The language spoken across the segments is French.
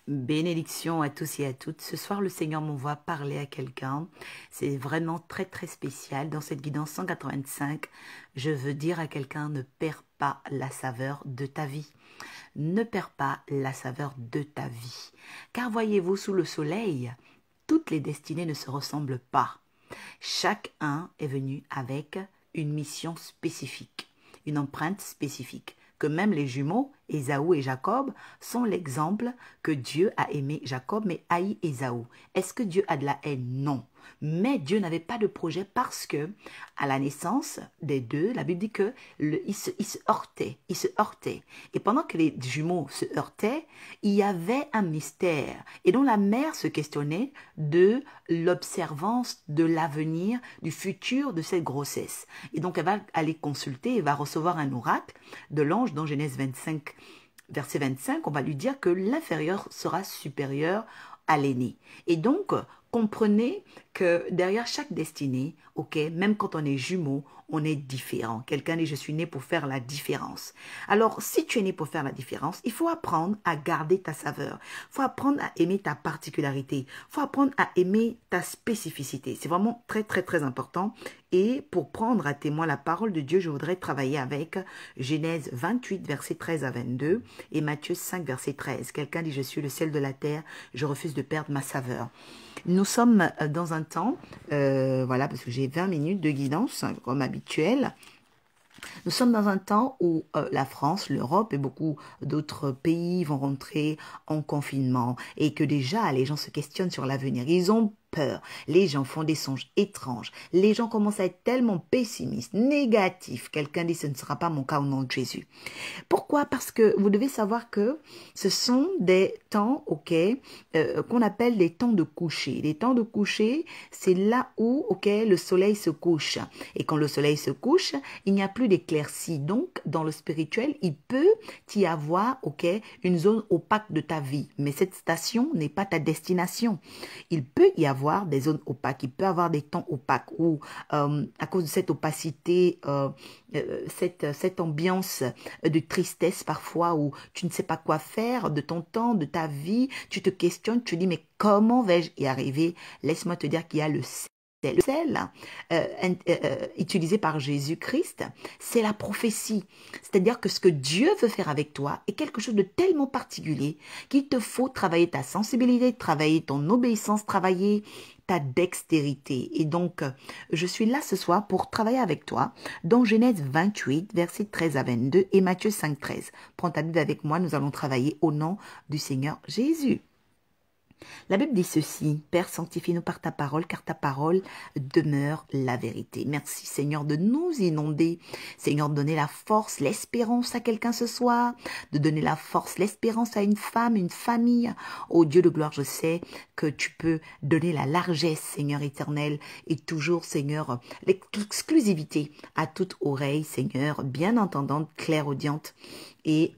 Bénédiction à tous et à toutes. Ce soir, le Seigneur m'envoie parler à quelqu'un. C'est vraiment très, très spécial. Dans cette guidance 185, je veux dire à quelqu'un, ne perds pas la saveur de ta vie. Ne perds pas la saveur de ta vie. Car voyez-vous, sous le soleil, toutes les destinées ne se ressemblent pas. Chacun est venu avec une mission spécifique, une empreinte spécifique. Que même les jumeaux, Ésaü et Jacob, sont l'exemple que Dieu a aimé Jacob mais haï Ésaü. Est-ce que Dieu a de la haine? Non. Mais Dieu n'avait pas de projet parce que, à la naissance des deux, la Bible dit que ils se heurtaient, ils se heurtaient. Et pendant que les jumeaux se heurtaient, il y avait un mystère. Et donc la mère se questionnait de l'observance de l'avenir, du futur de cette grossesse. Et donc elle va aller consulter, elle va recevoir un oracle de l'ange dans Genèse 25, verset 25, on va lui dire que l'inférieur sera supérieur à l'aîné. Et donc, comprenez que derrière chaque destinée, ok, même quand on est jumeaux, on est différent. Quelqu'un dit, je suis né pour faire la différence. Alors, si tu es né pour faire la différence, il faut apprendre à garder ta saveur. Il faut apprendre à aimer ta particularité. Il faut apprendre à aimer ta spécificité. C'est vraiment très, très, très important. Et pour prendre à témoin la parole de Dieu, je voudrais travailler avec Genèse 28, verset 13 à 22 et Matthieu 5, verset 13. Quelqu'un dit, je suis le sel de la terre, je refuse de perdre ma saveur. Nous sommes dans un temps, voilà, parce que j'ai 20 minutes de guidance, comme habituel. Nous sommes dans un temps où la France, l'Europe et beaucoup d'autres pays vont rentrer en confinement et que déjà les gens se questionnent sur l'avenir. Ils ont peur. Les gens font des songes étranges. Les gens commencent à être tellement pessimistes, négatifs. Quelqu'un dit, ce ne sera pas mon cas au nom de Jésus. Pourquoi? Parce que vous devez savoir que ce sont des temps, ok, qu'on appelle des temps de coucher. Les temps de coucher, c'est là où, ok, le soleil se couche. Et quand le soleil se couche, il n'y a plus d'éclaircie. Donc, dans le spirituel, il peut y avoir, ok, une zone opaque de ta vie. Mais cette station n'est pas ta destination. Il peut y avoir des zones opaques, il peut y avoir des temps opaques où, à cause de cette opacité, cette ambiance de tristesse parfois où tu ne sais pas quoi faire de ton temps, de ta vie, tu te questionnes, tu dis mais comment vais-je y arriver? Laisse-moi te dire qu'il y a le sel utilisé par Jésus-Christ, c'est la prophétie. C'est-à-dire que ce que Dieu veut faire avec toi est quelque chose de tellement particulier qu'il te faut travailler ta sensibilité, travailler ton obéissance, travailler ta dextérité. Et donc, je suis là ce soir pour travailler avec toi dans Genèse 28, versets 13 à 22 et Matthieu 5, 13. Prends ta Bible avec moi, nous allons travailler au nom du Seigneur Jésus. La Bible dit ceci, Père, sanctifie-nous par ta parole, car ta parole demeure la vérité. Merci Seigneur de nous inonder, Seigneur de donner la force, l'espérance à quelqu'un ce soir, de donner la force, l'espérance à une femme, une famille. Oh Dieu de gloire, je sais que tu peux donner la largesse, Seigneur éternel, et toujours, Seigneur, l'exclusivité à toute oreille, Seigneur, bien entendante, clairaudiente et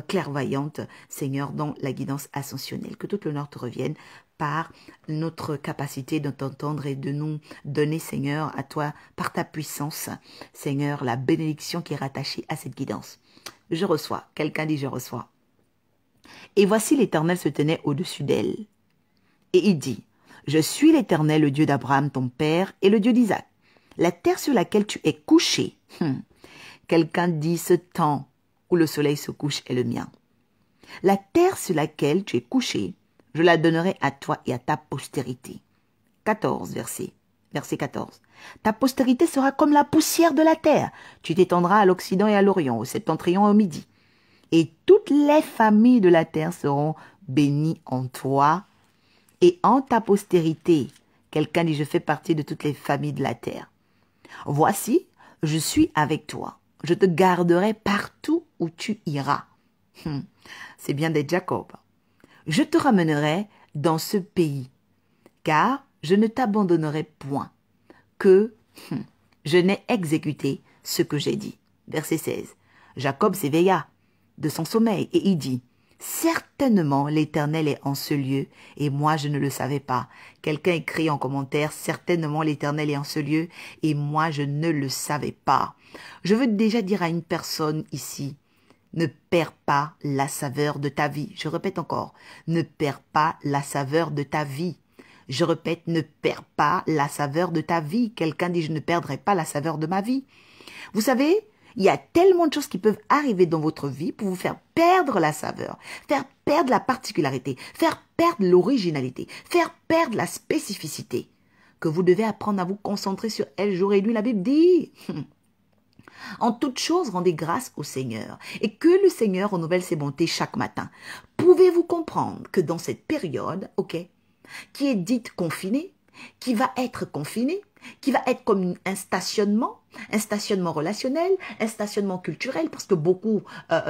clairvoyante, Seigneur, dans la guidance ascensionnelle. Que tout l'honneur te revienne par notre capacité de t'entendre et de nous donner, Seigneur, à toi, par ta puissance, Seigneur, la bénédiction qui est rattachée à cette guidance. Je reçois. Quelqu'un dit, je reçois. Et voici l'Éternel se tenait au-dessus d'elle. Et il dit, je suis l'Éternel, le Dieu d'Abraham, ton père, et le Dieu d'Isaac. La terre sur laquelle tu es couché, quelqu'un dit, ce temps où le soleil se couche est le mien. La terre sur laquelle tu es couché, je la donnerai à toi et à ta postérité. 14 verset 14. Ta postérité sera comme la poussière de la terre. Tu t'étendras à l'Occident et à l'Orient, au septentrion et au Midi. Et toutes les familles de la terre seront bénies en toi et en ta postérité. Quelqu'un dit, je fais partie de toutes les familles de la terre. Voici, je suis avec toi. Je te garderai partout où tu iras. C'est bien d'être Jacob. Je te ramènerai dans ce pays, car je ne t'abandonnerai point, que je n'ai exécuté ce que j'ai dit. Verset 16. Jacob s'éveilla de son sommeil et il dit, certainement l'Éternel est en ce lieu et moi je ne le savais pas. Quelqu'un écrit en commentaire, certainement l'Éternel est en ce lieu et moi je ne le savais pas. Je veux déjà dire à une personne ici, Ne perds pas la saveur de ta vie. Je répète encore, ne perds pas la saveur de ta vie. Je répète, ne perds pas la saveur de ta vie. Quelqu'un dit, je ne perdrai pas la saveur de ma vie. Vous savez, il y a tellement de choses qui peuvent arriver dans votre vie pour vous faire perdre la saveur, faire perdre la particularité, faire perdre l'originalité, faire perdre la spécificité, que vous devez apprendre à vous concentrer sur elle jour et nuit. La Bible dit, en toute chose, rendez grâce au Seigneur et que le Seigneur renouvelle ses bontés chaque matin. Pouvez-vous comprendre que dans cette période, qui est dite confinée, qui va être confinée, qui va être comme un stationnement relationnel, un stationnement culturel, parce que beaucoup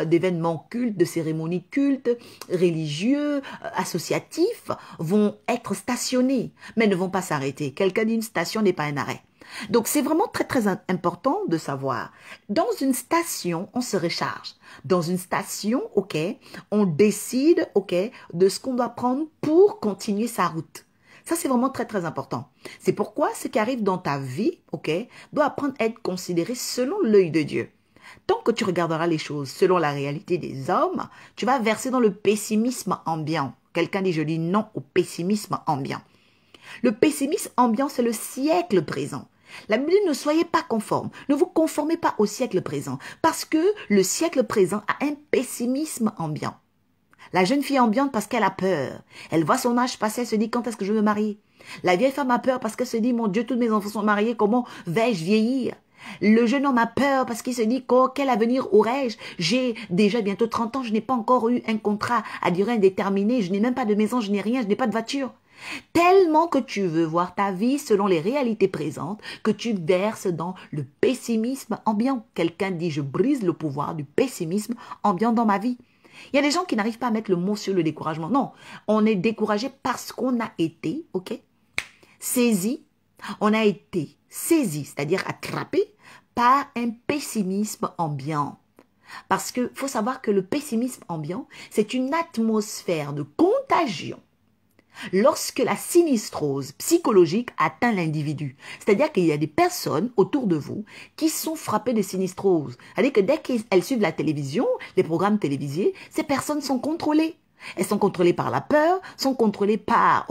d'événements cultes, de cérémonies cultes, religieux, associatifs, vont être stationnés, mais ne vont pas s'arrêter. Quelqu'un dit une station n'est pas un arrêt. Donc, c'est vraiment très, très important de savoir. Dans une station, on se recharge. Dans une station, on décide, de ce qu'on doit prendre pour continuer sa route. Ça, c'est vraiment très, très important. C'est pourquoi ce qui arrive dans ta vie, doit apprendre à être considéré selon l'œil de Dieu. Tant que tu regarderas les choses selon la réalité des hommes, tu vas verser dans le pessimisme ambiant. Quelqu'un dit, je dis non au pessimisme ambiant. Le pessimisme ambiant, c'est le siècle présent. La Bible dit, ne soyez pas conformes, ne vous conformez pas au siècle présent, parce que le siècle présent a un pessimisme ambiant. La jeune fille est ambiante parce qu'elle a peur. Elle voit son âge passer, elle se dit, quand est-ce que je vais me marier? La vieille femme a peur parce qu'elle se dit, mon Dieu, tous mes enfants sont mariés, comment vais-je vieillir? Le jeune homme a peur parce qu'il se dit, quel avenir aurais-je? J'ai déjà bientôt 30 ans, je n'ai pas encore eu un contrat à durée indéterminée, je n'ai même pas de maison, je n'ai rien, je n'ai pas de voiture. Tellement que tu veux voir ta vie selon les réalités présentes, que tu verses dans le pessimisme ambiant. Quelqu'un dit, je brise le pouvoir du pessimisme ambiant dans ma vie. Il y a des gens qui n'arrivent pas à mettre le mot sur le découragement. Non, on est découragé parce qu'on a été, saisi, on a été saisi, c'est-à-dire attrapé par un pessimisme ambiant. Parce qu'il faut savoir que le pessimisme ambiant, c'est une atmosphère de contagion lorsque la sinistrose psychologique atteint l'individu. C'est-à-dire qu'il y a des personnes autour de vous qui sont frappées de sinistrose. C'est-à-dire que dès qu'elles suivent la télévision, les programmes télévisés, ces personnes sont contrôlées. Elles sont contrôlées par la peur, sont contrôlées par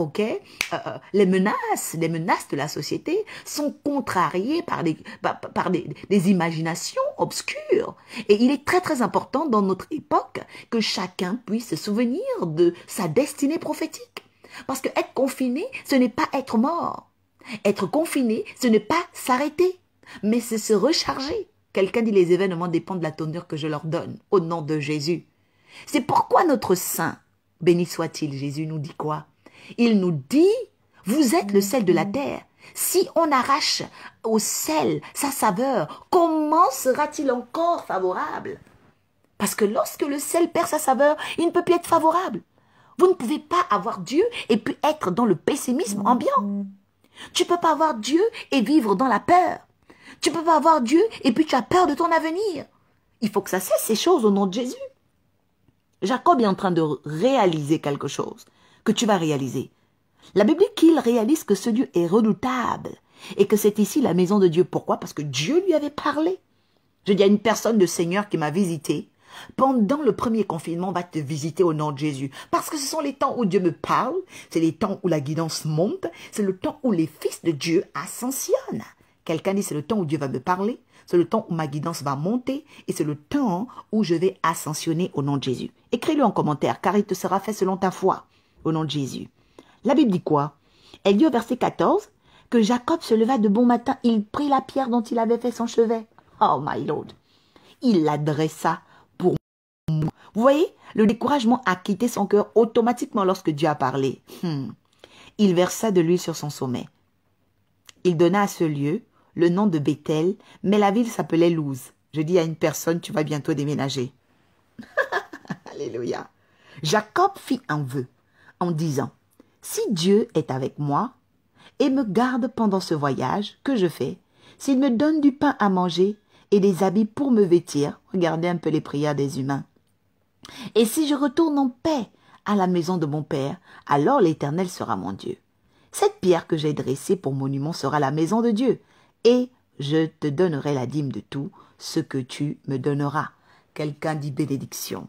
les menaces de la société, sont contrariées par des imaginations obscures. Et il est très très important dans notre époque que chacun puisse se souvenir de sa destinée prophétique. Parce que être confiné, ce n'est pas être mort. Être confiné, ce n'est pas s'arrêter, mais c'est se recharger. Quelqu'un dit, les événements dépendent de la tournure que je leur donne, au nom de Jésus. C'est pourquoi notre Saint, béni soit-il, Jésus nous dit quoi? Il nous dit, vous êtes le sel de la terre. Si on arrache au sel sa saveur, comment sera-t-il encore favorable? Parce que lorsque le sel perd sa saveur, il ne peut plus être favorable. Vous ne pouvez pas avoir Dieu et puis être dans le pessimisme ambiant. Tu ne peux pas avoir Dieu et vivre dans la peur. Tu ne peux pas avoir Dieu et puis tu as peur de ton avenir. Il faut que ça cesse ces choses au nom de Jésus. Jacob est en train de réaliser quelque chose que tu vas réaliser. La Bible dit qu'il réalise que ce Dieu est redoutable et que c'est ici la maison de Dieu. Pourquoi? Parce que Dieu lui avait parlé. Je dis à une personne de Seigneur qui m'a visité, pendant le premier confinement, on va te visiter au nom de Jésus. Parce que ce sont les temps où Dieu me parle, c'est les temps où la guidance monte, c'est le temps où les fils de Dieu ascensionnent. Quelqu'un dit, c'est le temps où Dieu va me parler, c'est le temps où ma guidance va monter, et c'est le temps où je vais ascensionner au nom de Jésus. Écris-le en commentaire, car il te sera fait selon ta foi, au nom de Jésus. La Bible dit quoi? Elle dit au verset 14, que Jacob se leva de bon matin, il prit la pierre dont il avait fait son chevet. Oh my Lord! Il la dressa. Vous voyez, le découragement a quitté son cœur automatiquement lorsque Dieu a parlé. Il versa de l'huile sur son sommet. Il donna à ce lieu le nom de Bethel, mais la ville s'appelait Luz. Je dis à une personne, tu vas bientôt déménager. Alléluia. Jacob fit un vœu en disant, si Dieu est avec moi et me garde pendant ce voyage que je fais, s'il me donne du pain à manger et des habits pour me vêtir, regardez un peu les prières des humains, et si je retourne en paix à la maison de mon Père, alors l'Éternel sera mon Dieu. Cette pierre que j'ai dressée pour monument sera la maison de Dieu, et je te donnerai la dîme de tout ce que tu me donneras. Quelqu'un dit bénédiction.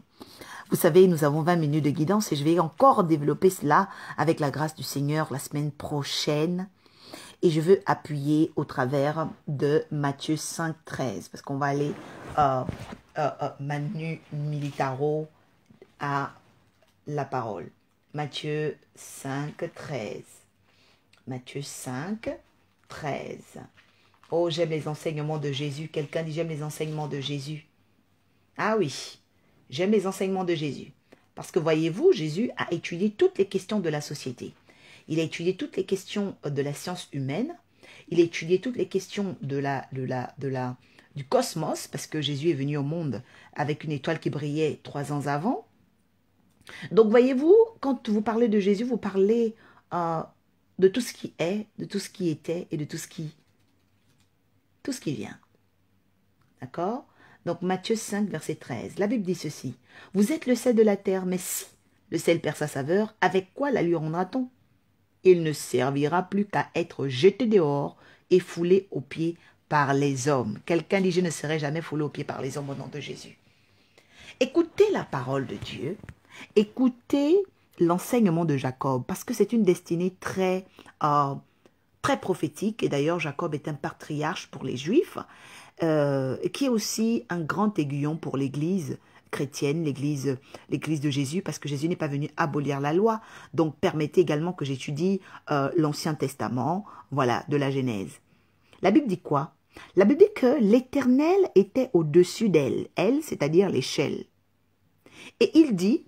Vous savez, nous avons 20 minutes de guidance et je vais encore développer cela avec la grâce du Seigneur la semaine prochaine. Et je veux appuyer au travers de Matthieu 5, 13. Parce qu'on va aller manu militaro à la parole. Matthieu 5, 13. Matthieu 5, 13. Oh, j'aime les enseignements de Jésus. Quelqu'un dit, j'aime les enseignements de Jésus. Ah oui, j'aime les enseignements de Jésus. Parce que voyez-vous, Jésus a étudié toutes les questions de la société. Il a étudié toutes les questions de la science humaine. Il a étudié toutes les questions du cosmos, parce que Jésus est venu au monde avec une étoile qui brillait 3 ans avant. Donc voyez-vous, quand vous parlez de Jésus, vous parlez de tout ce qui est, de tout ce qui était et de tout ce qui vient. D'accord? Donc Matthieu 5, verset 13. La Bible dit ceci. Vous êtes le sel de la terre, mais si le sel perd sa saveur, avec quoi la lui rendra-t-on? Il ne servira plus qu'à être jeté dehors et foulé aux pieds par les hommes. Quelqu'un dit, je ne serai jamais foulé aux pieds par les hommes au nom de Jésus. Écoutez la parole de Dieu. Écoutez l'enseignement de Jacob, parce que c'est une destinée très prophétique. Et d'ailleurs, Jacob est un patriarche pour les Juifs, qui est aussi un grand aiguillon pour l'Église chrétienne, l'Église de Jésus, parce que Jésus n'est pas venu abolir la loi. Donc, permettez également que j'étudie l'Ancien Testament, voilà, de la Genèse. La Bible dit quoi? La Bible dit que l'Éternel était au-dessus d'elle, c'est-à-dire l'échelle. Et il dit,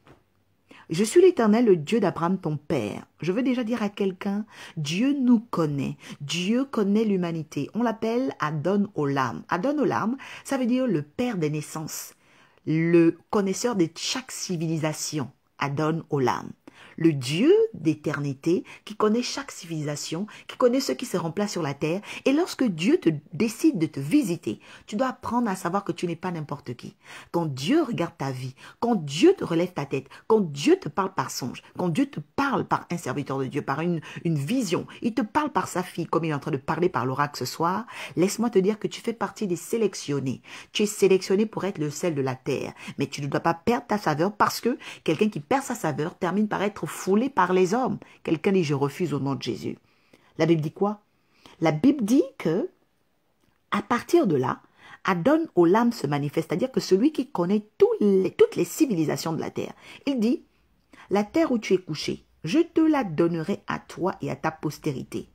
je suis l'Éternel, le Dieu d'Abraham, ton père. Je veux déjà dire à quelqu'un, Dieu nous connaît. Dieu connaît l'humanité. On l'appelle Adon Olam. Adon Olam, ça veut dire le père des naissances, le connaisseur de chaque civilisation. Adon Olam. Le Dieu d'éternité qui connaît chaque civilisation, qui connaît ceux qui seront placés sur la terre. Et lorsque Dieu décide de te visiter, tu dois apprendre à savoir que tu n'es pas n'importe qui. Quand Dieu regarde ta vie, quand Dieu te relève ta tête, quand Dieu te parle par songe, quand Dieu te parle par un serviteur de Dieu, par une vision, il te parle par sa fille, comme il est en train de parler par l'oracle ce soir, laisse-moi te dire que tu fais partie des sélectionnés. Tu es sélectionné pour être le sel de la terre, mais tu ne dois pas perdre ta saveur parce que quelqu'un qui perd sa saveur termine par être foulé par les hommes. Quelqu'un dit, je refuse au nom de Jésus. La Bible dit quoi? La Bible dit que, à partir de là, Adon Olam se manifeste, c'est-à-dire que celui qui connaît toutes les civilisations de la terre. Il dit, la terre où tu es couché, je te la donnerai à toi et à ta postérité.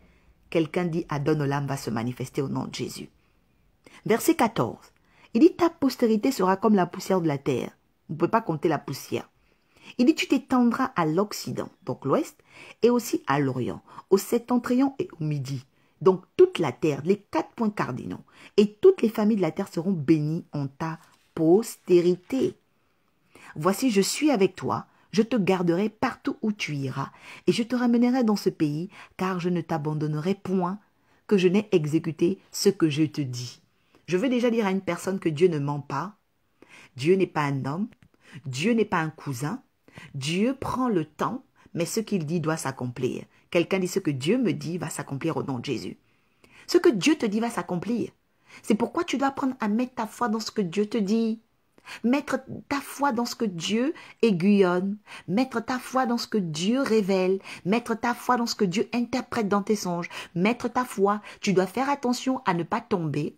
Quelqu'un dit, Adon Olam va se manifester au nom de Jésus. Verset 14. Il dit, ta postérité sera comme la poussière de la terre. On ne peut pas compter la poussière. Il dit, tu t'étendras à l'Occident, donc l'Ouest, et aussi à l'Orient, au septentrion et au Midi. Donc toute la terre, les 4 points cardinaux, et toutes les familles de la terre seront bénies en ta postérité. Voici, je suis avec toi, je te garderai partout où tu iras, et je te ramènerai dans ce pays, car je ne t'abandonnerai point, que je n'ai exécuté ce que je te dis. Je veux déjà dire à une personne que Dieu ne ment pas. Dieu n'est pas un homme, Dieu n'est pas un cousin. Dieu prend le temps, mais ce qu'il dit doit s'accomplir. Quelqu'un dit, ce que Dieu me dit va s'accomplir au nom de Jésus. Ce que Dieu te dit va s'accomplir. C'est pourquoi tu dois apprendre à mettre ta foi dans ce que Dieu te dit. Mettre ta foi dans ce que Dieu aiguillonne. Mettre ta foi dans ce que Dieu révèle. Mettre ta foi dans ce que Dieu interprète dans tes songes. Mettre ta foi. Tu dois faire attention à ne pas tomber,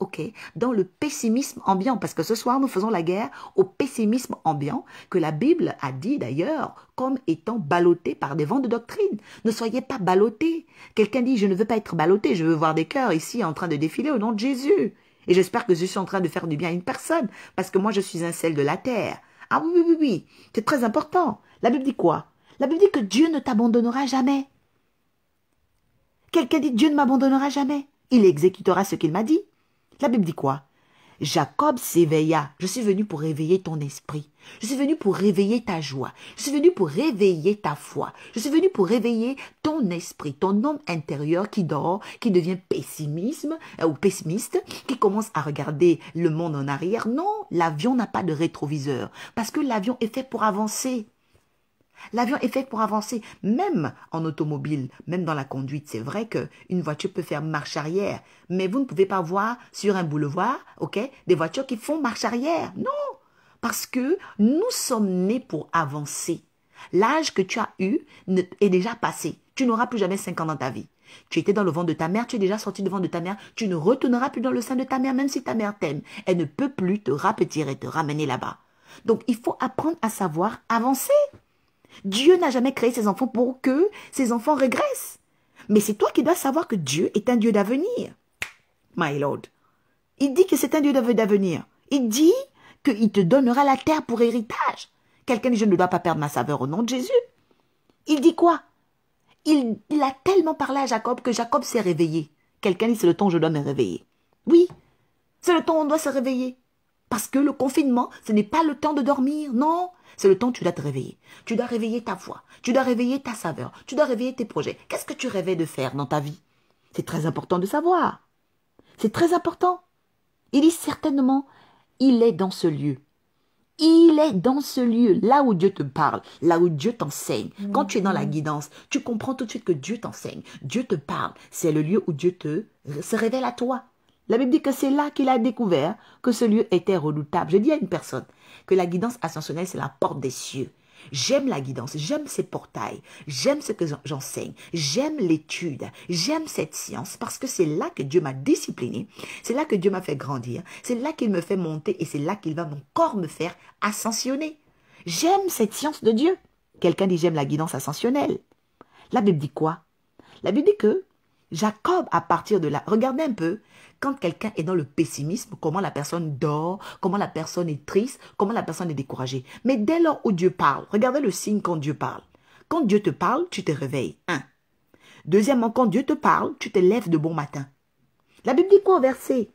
dans le pessimisme ambiant. Parce que ce soir, nous faisons la guerre au pessimisme ambiant, que la Bible a dit d'ailleurs comme étant ballotté par des vents de doctrine. Ne soyez pas ballottés. Quelqu'un dit, je ne veux pas être ballotté, je veux voir des cœurs ici en train de défiler au nom de Jésus. Et j'espère que je suis en train de faire du bien à une personne, parce que moi je suis un sel de la terre. Ah oui, c'est très important. La Bible dit quoi? La Bible dit que Dieu ne t'abandonnera jamais. Quelqu'un dit, Dieu ne m'abandonnera jamais. Il exécutera ce qu'il m'a dit. La Bible dit quoi? Jacob s'éveilla. Je suis venu pour réveiller ton esprit. Je suis venu pour réveiller ta joie. Je suis venu pour réveiller ta foi. Je suis venu pour réveiller ton esprit, ton homme intérieur qui dort, qui devient pessimiste, qui commence à regarder le monde en arrière. Non, l'avion n'a pas de rétroviseur parce que l'avion est fait pour avancer. L'avion est fait pour avancer, même en automobile, même dans la conduite. C'est vrai qu'une voiture peut faire marche arrière, mais vous ne pouvez pas voir sur un boulevard, des voitures qui font marche arrière. Non, Parce que nous sommes nés pour avancer. L'âge que tu as eu est déjà passé. Tu n'auras plus jamais 5 ans dans ta vie. Tu étais dans le ventre de ta mère, tu es déjà sorti du ventre de ta mère. Tu ne retourneras plus dans le sein de ta mère, même si ta mère t'aime. Elle ne peut plus te rapetir et te ramener là-bas. Donc, il faut apprendre à savoir avancer. Dieu n'a jamais créé ses enfants pour que ses enfants régressent. Mais c'est toi qui dois savoir que Dieu est un Dieu d'avenir. My Lord. Il dit que c'est un Dieu d'avenir. Il dit qu'il te donnera la terre pour héritage. Quelqu'un dit, je ne dois pas perdre ma saveur au nom de Jésus. Il dit quoi? Il a tellement parlé à Jacob que Jacob s'est réveillé. Quelqu'un dit, c'est le temps où je dois me réveiller. Oui, c'est le temps où on doit se réveiller. Parce que le confinement, ce n'est pas le temps de dormir, non. C'est le temps où tu dois te réveiller. Tu dois réveiller ta foi. Tu dois réveiller ta saveur. Tu dois réveiller tes projets. Qu'est-ce que tu rêvais de faire dans ta vie? C'est très important de savoir. C'est très important. Il dit certainement, il est dans ce lieu. Il est dans ce lieu, là où Dieu te parle, là où Dieu t'enseigne. Quand tu es dans la guidance, tu comprends tout de suite que Dieu t'enseigne. Dieu te parle. C'est le lieu où Dieu se révèle à toi. La Bible dit que c'est là qu'il a découvert que ce lieu était redoutable. Je dis à une personne que la guidance ascensionnelle, c'est la porte des cieux. J'aime la guidance, j'aime ces portails, j'aime ce que j'enseigne, j'aime l'étude, j'aime cette science parce que c'est là que Dieu m'a discipliné, c'est là que Dieu m'a fait grandir, c'est là qu'il me fait monter et c'est là qu'il va encore me faire ascensionner. J'aime cette science de Dieu. Quelqu'un dit j'aime la guidance ascensionnelle. La Bible dit quoi? La Bible dit que Jacob, à partir de là, regardez un peu, quand quelqu'un est dans le pessimisme, comment la personne dort, comment la personne est triste, comment la personne est découragée. Mais dès lors où Dieu parle, regardez le signe quand Dieu parle. Quand Dieu te parle, tu te réveilles. 1. Deuxièmement, quand Dieu te parle, tu te lèves de bon matin. La Bible dit quoi au verset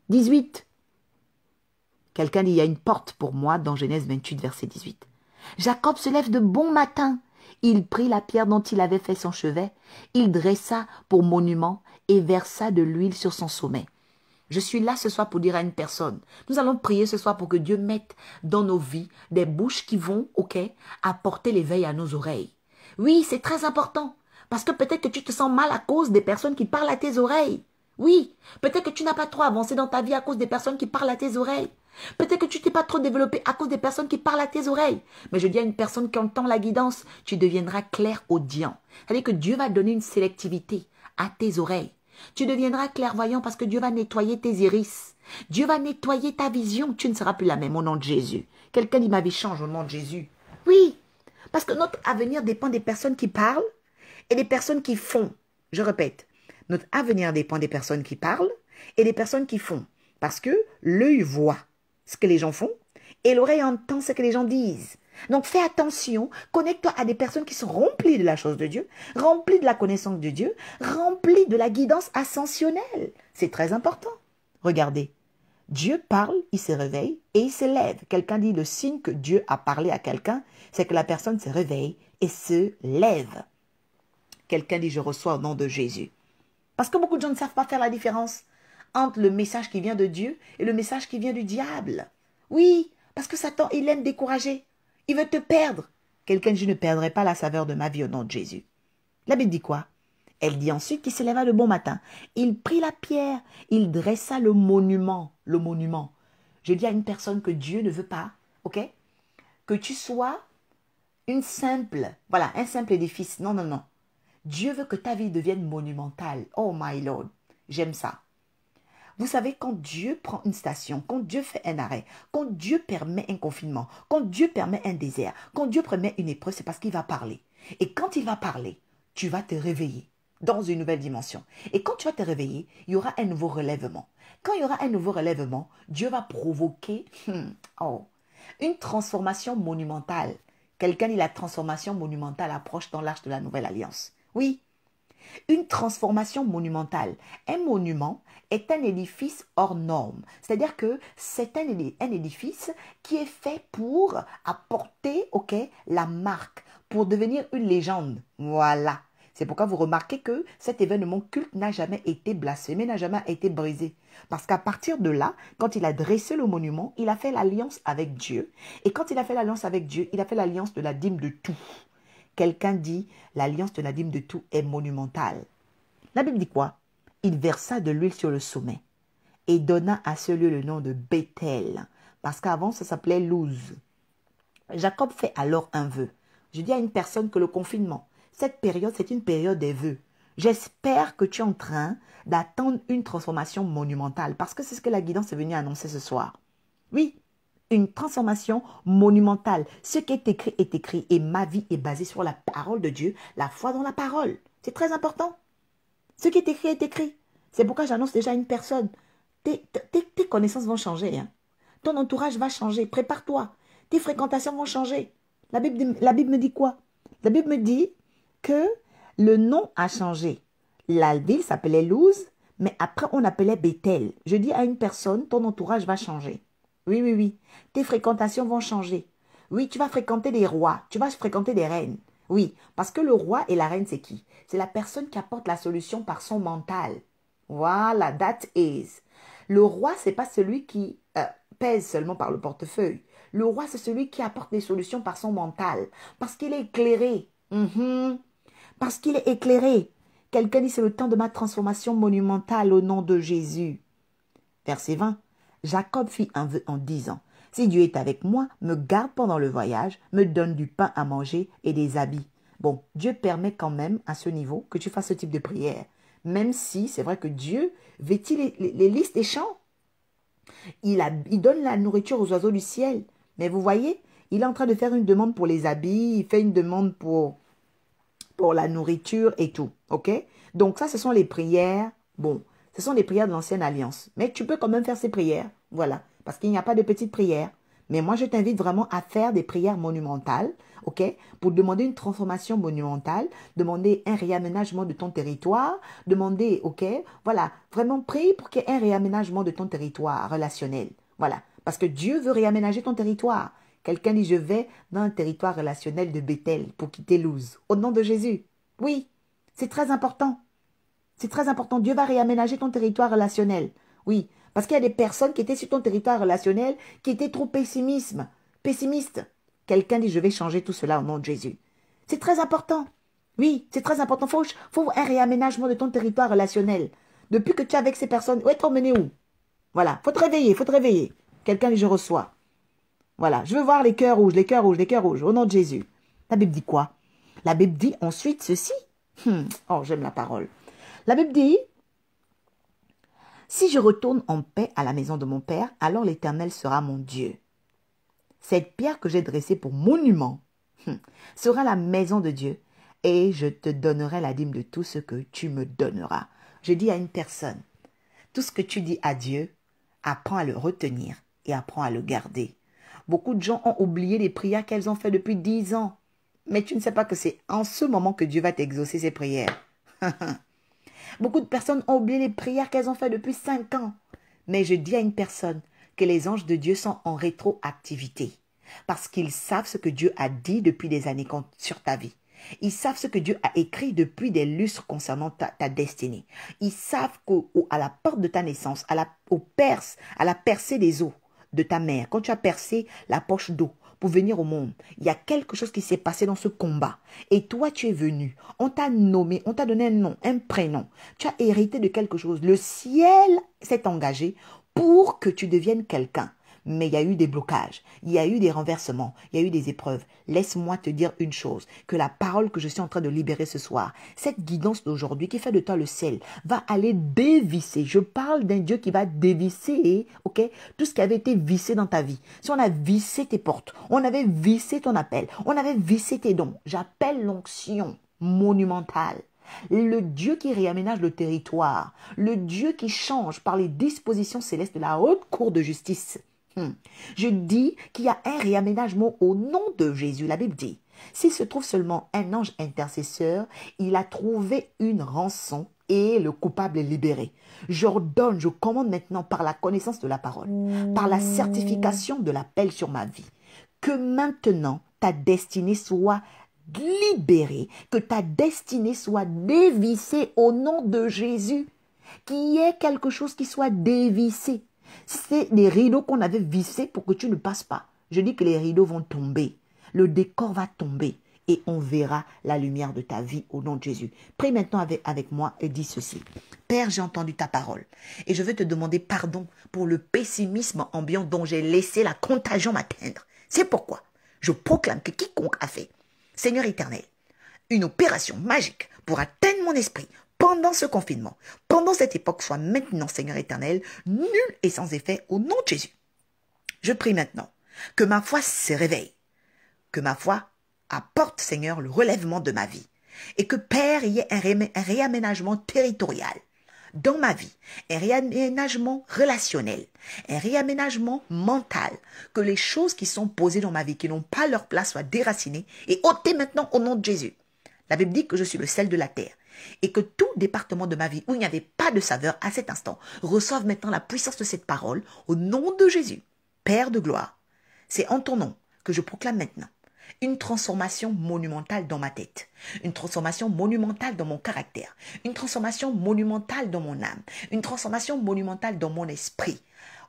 18? Quelqu'un dit, il y a une porte pour moi dans Genèse 28, verset 18. Jacob se lève de bon matin. Il prit la pierre dont il avait fait son chevet, il dressa pour monument et versa de l'huile sur son sommet. Je suis là ce soir pour dire à une personne, nous allons prier ce soir pour que Dieu mette dans nos vies des bouches qui vont, apporter l'éveil à nos oreilles. Oui, c'est très important, parce que peut-être que tu te sens mal à cause des personnes qui parlent à tes oreilles. Oui, peut-être que tu n'as pas trop avancé dans ta vie à cause des personnes qui parlent à tes oreilles. Peut-être que tu t'es pas trop développé à cause des personnes qui parlent à tes oreilles. Mais je dis à une personne qui entend la guidance, tu deviendras clairaudient. C'est-à-dire que Dieu va donner une sélectivité à tes oreilles. Tu deviendras clairvoyant parce que Dieu va nettoyer tes iris. Dieu va nettoyer ta vision. Tu ne seras plus la même au nom de Jésus. Quelqu'un dit ma vie change au nom de Jésus. Oui, parce que notre avenir dépend des personnes qui parlent et des personnes qui font. Je répète, notre avenir dépend des personnes qui parlent et des personnes qui font. Parce que l'œil voit ce que les gens font et l'oreille entend ce que les gens disent. Donc fais attention, connecte-toi à des personnes qui sont remplies de la chose de Dieu, remplies de la connaissance de Dieu, remplies de la guidance ascensionnelle. C'est très important. Regardez, Dieu parle, il se réveille et il se lève. Quelqu'un dit le signe que Dieu a parlé à quelqu'un, c'est que la personne se réveille et se lève. Quelqu'un dit je reçois au nom de Jésus. Parce que beaucoup de gens ne savent pas faire la différence entre le message qui vient de Dieu et le message qui vient du diable. Oui, parce que Satan, il aime décourager. Il veut te perdre. Quelqu'un dit, je ne perdrai pas la saveur de ma vie au nom de Jésus. La Bible dit quoi? Elle dit ensuite qu'il se leva le bon matin. Il prit la pierre, il dressa le monument. Le monument. Je dis à une personne que Dieu ne veut pas, que tu sois un simple édifice. Non, non, non. Dieu veut que ta vie devienne monumentale. Oh my Lord, j'aime ça. Vous savez, quand Dieu prend une station, quand Dieu fait un arrêt, quand Dieu permet un confinement, quand Dieu permet un désert, quand Dieu permet une épreuve, c'est parce qu'il va parler. Et quand il va parler, tu vas te réveiller dans une nouvelle dimension. Et quand tu vas te réveiller, il y aura un nouveau relèvement. Quand il y aura un nouveau relèvement, Dieu va provoquer une transformation monumentale. Quelqu'un dit la transformation monumentale approche dans l'arche de la nouvelle alliance. Oui. Une transformation monumentale. Un monument est un édifice hors norme. C'est-à-dire que c'est un édifice qui est fait pour apporter la marque, pour devenir une légende. Voilà. C'est pourquoi vous remarquez que cet événement culte n'a jamais été blasphémé, n'a jamais été brisé. Parce qu'à partir de là, quand il a dressé le monument, il a fait l'alliance avec Dieu. Et quand il a fait l'alliance avec Dieu, il a fait l'alliance de la dîme de tout. Quelqu'un dit, l'alliance de la dîme de tout est monumentale. La Bible dit quoi? Il versa de l'huile sur le sommet et donna à ce lieu le nom de Bethel. Parce qu'avant, ça s'appelait Luz. Jacob fait alors un vœu. Je dis à une personne que le confinement, cette période, c'est une période des vœux. J'espère que tu es en train d'attendre une transformation monumentale parce que c'est ce que la guidance est venue annoncer ce soir. Oui, une transformation monumentale. Ce qui est écrit et ma vie est basée sur la parole de Dieu, la foi dans la parole. C'est très important. Ce qui est écrit est écrit. C'est pourquoi j'annonce déjà à une personne. Tes connaissances vont changer. Hein. Ton entourage va changer. Prépare-toi. Tes fréquentations vont changer. La Bible me dit quoi? La Bible me dit que le nom a changé. La ville s'appelait Luz, mais après on appelait Bethel. Je dis à une personne, ton entourage va changer. Oui, oui, oui. Tes fréquentations vont changer. Oui, tu vas fréquenter des rois. Tu vas fréquenter des reines. Oui, parce que le roi et la reine, c'est qui? C'est la personne qui apporte la solution par son mental. Voilà, that is. Le roi, c'est pas celui qui pèse seulement par le portefeuille. Le roi, c'est celui qui apporte des solutions par son mental. Parce qu'il est éclairé. Parce qu'il est éclairé. Quelqu'un dit, c'est le temps de ma transformation monumentale au nom de Jésus. Verset 20. Jacob fit un vœu en disant, si Dieu est avec moi, me garde pendant le voyage, me donne du pain à manger et des habits. Bon, Dieu permet quand même à ce niveau que tu fasses ce type de prière. Même si c'est vrai que Dieu vêtit les listes des champs. Il donne la nourriture aux oiseaux du ciel. Mais vous voyez, il est en train de faire une demande pour les habits, il fait une demande pour la nourriture et tout. Ok? Donc ça, ce sont les prières. Bon, ce sont les prières de l'ancienne alliance. Mais tu peux quand même faire ces prières. Voilà. Parce qu'il n'y a pas de petites prières. Mais moi, je t'invite vraiment à faire des prières monumentales, ok, pour demander une transformation monumentale, demander un réaménagement de ton territoire, demander, ok, voilà, vraiment prie pour qu'il y ait un réaménagement de ton territoire relationnel. Voilà, parce que Dieu veut réaménager ton territoire. Quelqu'un dit, je vais dans un territoire relationnel de Bethel pour quitter Luz. Au nom de Jésus. Oui, c'est très important. C'est très important. Dieu va réaménager ton territoire relationnel. Oui, parce qu'il y a des personnes qui étaient sur ton territoire relationnel qui étaient trop pessimistes. Quelqu'un dit, je vais changer tout cela au nom de Jésus. C'est très important. Oui, c'est très important. Faut un réaménagement de ton territoire relationnel. Depuis que tu es avec ces personnes, où est-ce emmené où? Voilà, faut te réveiller, faut te réveiller. Quelqu'un dit, je reçois. Voilà, je veux voir les cœurs rouges, les cœurs rouges, les cœurs rouges, au nom de Jésus. La Bible dit quoi? La Bible dit ensuite ceci. Oh, j'aime la parole. La Bible dit, si je retourne en paix à la maison de mon Père, alors l'Éternel sera mon Dieu. Cette pierre que j'ai dressée pour monument sera la maison de Dieu et je te donnerai la dîme de tout ce que tu me donneras. Je dis à une personne, tout ce que tu dis à Dieu, apprends à le retenir et apprends à le garder. Beaucoup de gens ont oublié les prières qu'elles ont faites depuis 10 ans. Mais tu ne sais pas que c'est en ce moment que Dieu va t'exaucer ces prières. Beaucoup de personnes ont oublié les prières qu'elles ont faites depuis 5 ans. Mais je dis à une personne que les anges de Dieu sont en rétroactivité. Parce qu'ils savent ce que Dieu a dit depuis des années sur ta vie. Ils savent ce que Dieu a écrit depuis des lustres concernant ta destinée. Ils savent qu'à la porte de ta naissance, à la percée des os de ta mère, quand tu as percé la poche d'eau pour venir au monde, il y a quelque chose qui s'est passé dans ce combat. Et toi, tu es venu. On t'a nommé, on t'a donné un nom, un prénom. Tu as hérité de quelque chose. Le ciel s'est engagé pour que tu deviennes quelqu'un. Mais il y a eu des blocages, il y a eu des renversements, il y a eu des épreuves. Laisse-moi te dire une chose, que la parole que je suis en train de libérer ce soir, cette guidance d'aujourd'hui qui fait de toi le ciel, va aller dévisser. Je parle d'un Dieu qui va dévisser, ok, tout ce qui avait été vissé dans ta vie. Si on a vissé tes portes, on avait vissé ton appel, on avait vissé tes dons, j'appelle l'onction monumentale. Le Dieu qui réaménage le territoire, le Dieu qui change par les dispositions célestes de la haute cour de justice. Je dis qu'il y a un réaménagement au nom de Jésus. La Bible dit, s'il se trouve seulement un ange intercesseur, il a trouvé une rançon et le coupable est libéré. J'ordonne, je commande maintenant par la connaissance de la parole, par la certification de l'appel sur ma vie, que maintenant ta destinée soit libérée, que ta destinée soit dévissée au nom de Jésus, qu'il y ait quelque chose qui soit dévissé. C'est des rideaux qu'on avait vissés pour que tu ne passes pas. Je dis que les rideaux vont tomber. Le décor va tomber. et on verra la lumière de ta vie au nom de Jésus. Prie maintenant avec moi et dis ceci. Père, j'ai entendu ta parole et je veux te demander pardon pour le pessimisme ambiant dont j'ai laissé la contagion m'atteindre. C'est pourquoi je proclame que quiconque a fait, Seigneur éternel, une opération magique pour atteindre mon esprit pendant ce confinement, pendant cette époque, soit maintenant, Seigneur éternel, nul et sans effet au nom de Jésus. Je prie maintenant que ma foi se réveille, que ma foi apporte, Seigneur, le relèvement de ma vie et que, Père, il y ait un réaménagement territorial dans ma vie, un réaménagement relationnel, un réaménagement mental, que les choses qui sont posées dans ma vie, qui n'ont pas leur place, soient déracinées et ôtées maintenant au nom de Jésus. La Bible dit que je suis le sel de la terre et que tout département de ma vie où il n'y avait pas de saveur à cet instant reçoive maintenant la puissance de cette parole au nom de Jésus. Père de gloire, c'est en ton nom que je proclame maintenant une transformation monumentale dans ma tête, une transformation monumentale dans mon caractère, une transformation monumentale dans mon âme, une transformation monumentale dans mon esprit.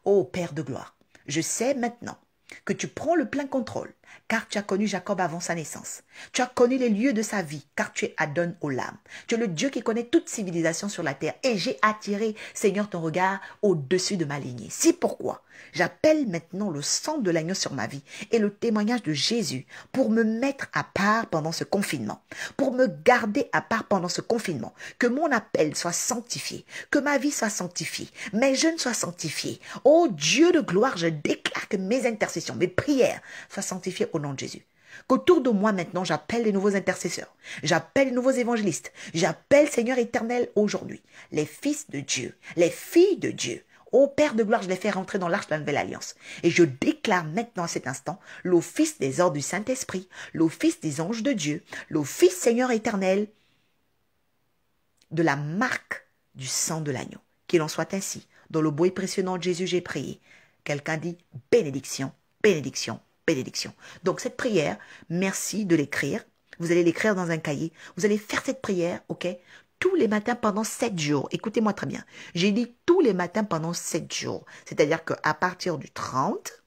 Ô Père de gloire, je sais maintenant que tu prends le plein contrôle, car tu as connu Jacob avant sa naissance. Tu as connu les lieux de sa vie, car tu es Adon Olam. Tu es le Dieu qui connaît toute civilisation sur la terre, et j'ai attiré, Seigneur, ton regard au-dessus de ma lignée. C'est pourquoi j'appelle maintenant le sang de l'agneau sur ma vie et le témoignage de Jésus pour me mettre à part pendant ce confinement, pour me garder à part pendant ce confinement, que mon appel soit sanctifié, que ma vie soit sanctifiée, mes jeûnes soient sanctifiés. Ô Dieu de gloire, je déclare que mes intercessions, mes prières soient sanctifiées au nom de Jésus. Qu'autour de moi maintenant, j'appelle les nouveaux intercesseurs, j'appelle les nouveaux évangélistes, j'appelle, Seigneur éternel, aujourd'hui, les fils de Dieu, les filles de Dieu. Ô Père de gloire, je les fais rentrer dans l'arche de la nouvelle alliance. Et je déclare maintenant à cet instant l'office des ordres du Saint-Esprit, l'office des anges de Dieu, l'office, Seigneur éternel, de la marque du sang de l'agneau. Qu'il en soit ainsi. Dans le beau et précieux nom de Jésus, j'ai prié. Quelqu'un dit bénédiction, bénédiction, bénédiction. Donc cette prière, merci de l'écrire. Vous allez l'écrire dans un cahier. Vous allez faire cette prière, ok? Tous les matins pendant 7 jours. Écoutez-moi très bien. J'ai dit tous les matins pendant 7 jours. C'est-à-dire qu'à partir du 30,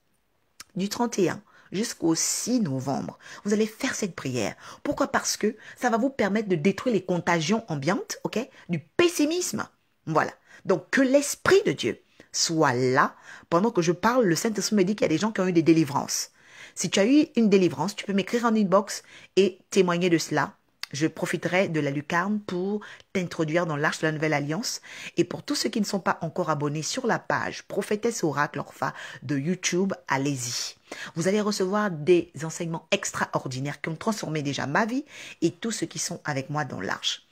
du 31 jusqu'au 6 novembre, vous allez faire cette prière. Pourquoi? Parce que ça va vous permettre de détruire les contagions ambiantes, ok? Du pessimisme. Voilà. Donc que l'Esprit de Dieu soit là. Pendant que je parle, le Saint-Esprit me dit qu'il y a des gens qui ont eu des délivrances. Si tu as eu une délivrance, tu peux m'écrire en inbox et témoigner de cela. Je profiterai de la lucarne pour t'introduire dans l'arche de la nouvelle alliance. Et pour tous ceux qui ne sont pas encore abonnés sur la page Prophétesse Oracle Orpha de YouTube, allez-y. Vous allez recevoir des enseignements extraordinaires qui ont transformé déjà ma vie et tous ceux qui sont avec moi dans l'arche.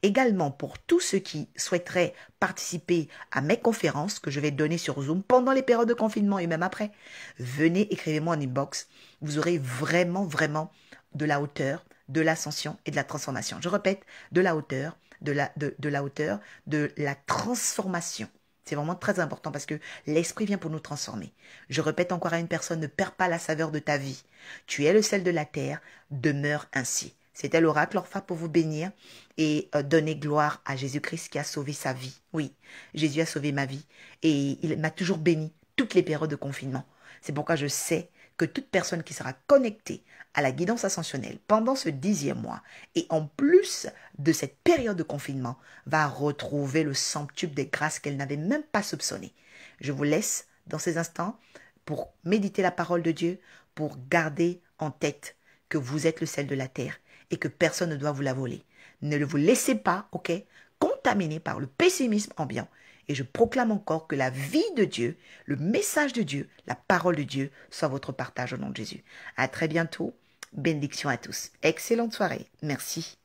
Également, pour tous ceux qui souhaiteraient participer à mes conférences que je vais donner sur Zoom pendant les périodes de confinement et même après, venez, écrivez-moi en inbox. Vous aurez vraiment, vraiment de la hauteur, de l'ascension et de la transformation. Je répète, de la hauteur, de la hauteur, de la transformation. C'est vraiment très important parce que l'Esprit vient pour nous transformer. Je répète encore à une personne, ne perds pas la saveur de ta vie. Tu es le sel de la terre, demeure ainsi. C'était l'oracle Orpha pour vous bénir et donner gloire à Jésus-Christ qui a sauvé sa vie. Oui, Jésus a sauvé ma vie et il m'a toujours béni toutes les périodes de confinement. C'est pourquoi je sais que toute personne qui sera connectée à la guidance ascensionnelle pendant ce 10e mois et en plus de cette période de confinement va retrouver le centuple des grâces qu'elle n'avait même pas soupçonnées. Je vous laisse dans ces instants pour méditer la parole de Dieu, pour garder en tête que vous êtes le sel de la terre et que personne ne doit vous la voler. Ne le vous laissez pas, ok, contaminé par le pessimisme ambiant. Et je proclame encore que la vie de Dieu, le message de Dieu, la parole de Dieu soit votre partage au nom de Jésus. À très bientôt. Bénédiction à tous. Excellente soirée. Merci.